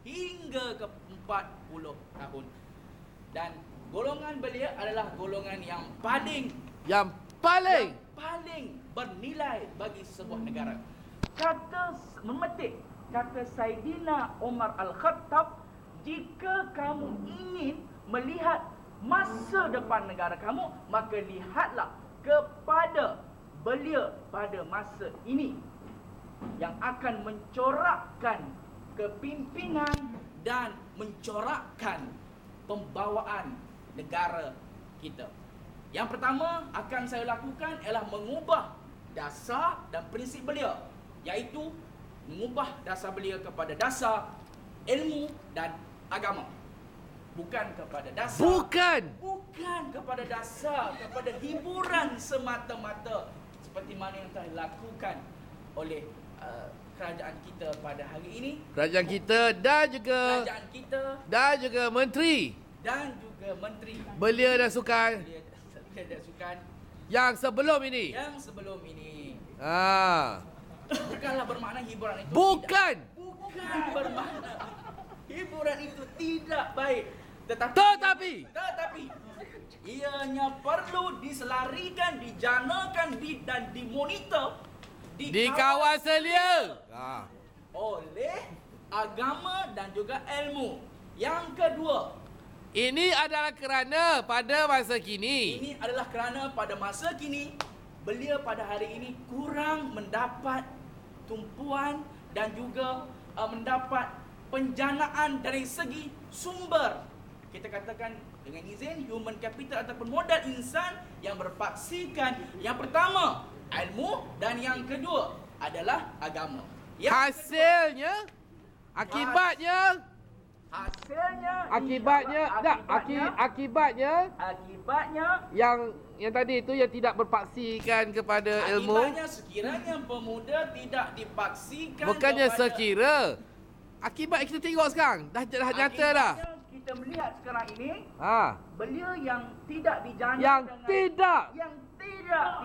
hingga ke 40 tahun. Dan golongan belia adalah golongan yang paling bernilai bagi sebuah negara. Kata Saidina Umar Al-Khattab, jika kamu ingin melihat masa depan negara kamu, maka lihatlah kepada belia pada masa ini yang akan mencorakkan kepimpinan dan mencorakkan pembawaan negara kita. Yang pertama akan saya lakukan ialah mengubah dasar dan prinsip belia, iaitu mengubah dasar belia kepada dasar ilmu dan agama. Bukan kepada hiburan semata-mata seperti mana yang telah dilakukan oleh kerajaan kita pada hari ini. Kerajaan kita dan juga menteri belia dan sukan yang sebelum ini. Bukanlah bermakna hiburan itu Bukan bermakna hiburan itu tidak baik, Tetapi ianya perlu diselarikan, dijanakan dan dimonitor, dikawal selia oleh agama dan juga ilmu. Yang kedua, ini adalah kerana pada masa kini belia pada hari ini kurang mendapat tumpuan dan juga mendapat penjanaan dari segi sumber. Kita katakan dengan izin human capital ataupun modal insan yang berpaksikan, yang pertama ilmu dan yang kedua adalah agama. Akibatnya yang tadi itu yang tidak berpaksikan kepada ilmu. Akibatnya sekiranya pemuda tidak dipaksikan. Bukannya sekira. Akibat kita tengok sekarang dah nyata dah. Kita melihat sekarang ini belia yang tidak dijana yang tidak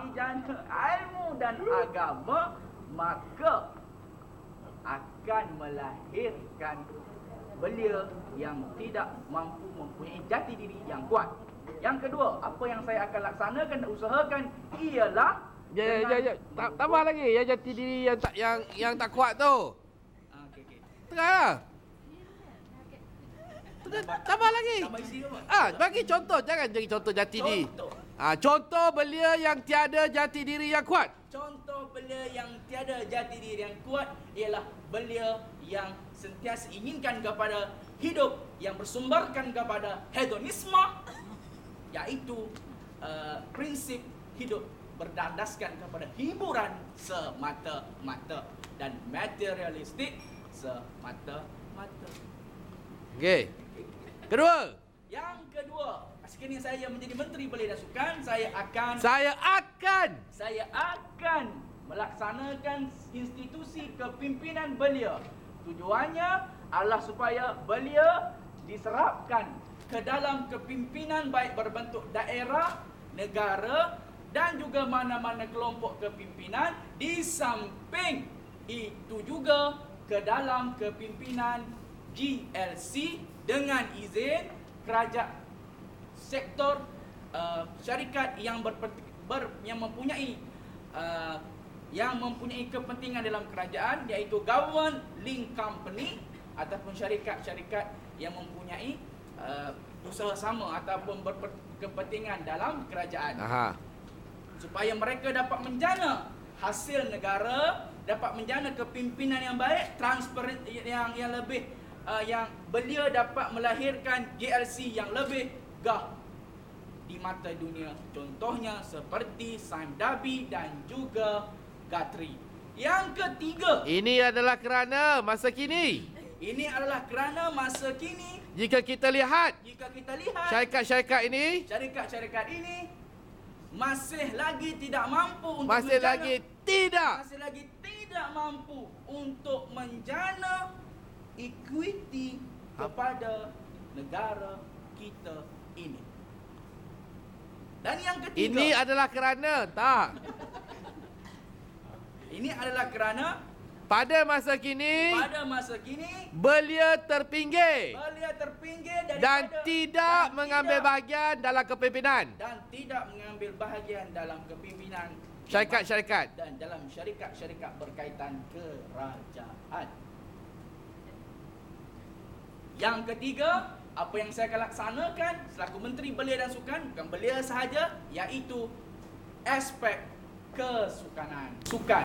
dijana ilmu dan agama, maka akan melahirkan belia yang tidak mampu mempunyai jati diri yang kuat. Yang kedua, apa yang saya akan laksanakan dan usahakan ialah tambah lagi yang jati diri yang tak kuat tu. Tengah. Tambah lagi. Bagi contoh, jangan jadi contoh jati diri. Contoh belia yang tiada jati diri yang kuat. Contoh belia yang tiada jati diri yang kuat ialah belia yang sentiasa inginkan kepada hidup yang bersumberkan kepada hedonisme, iaitu prinsip hidup berdasarkan kepada hiburan semata-mata dan materialistik semata-mata. Okey. Yang kedua, sekiranya saya menjadi Menteri Belia dan Sukan, saya akan melaksanakan institusi kepimpinan belia. Tujuannya adalah supaya belia diserapkan ke dalam kepimpinan baik berbentuk daerah, negara dan juga mana-mana kelompok kepimpinan, di samping itu juga ke dalam kepimpinan GLC dengan izin kerajaan sektor syarikat yang mempunyai kepentingan dalam kerajaan, iaitu government link company ataupun syarikat-syarikat yang mempunyai usaha sama ataupun berkepentingan dalam kerajaan. Supaya mereka dapat menjana hasil negara, dapat menjana kepimpinan yang baik, transparan yang lebih, yang belia dapat melahirkan GLC yang lebih gah di mata dunia. Contohnya seperti Sime Darby dan juga Guthrie. Yang ketiga, ini adalah kerana masa kini. Jika kita lihat syarikat-syarikat ini masih lagi tidak mampu untuk menjana equity kepada negara kita ini. Dan yang ketiga, ini adalah kerana Pada masa kini, belia terpinggir dan tidak mengambil bahagian dalam kepimpinan syarikat-syarikat dan dalam syarikat-syarikat berkaitan kerajaan. Yang ketiga, apa yang saya akan laksanakan selaku Menteri Belia dan Sukan, bukan belia sahaja, iaitu aspek kesukanan. Sukan.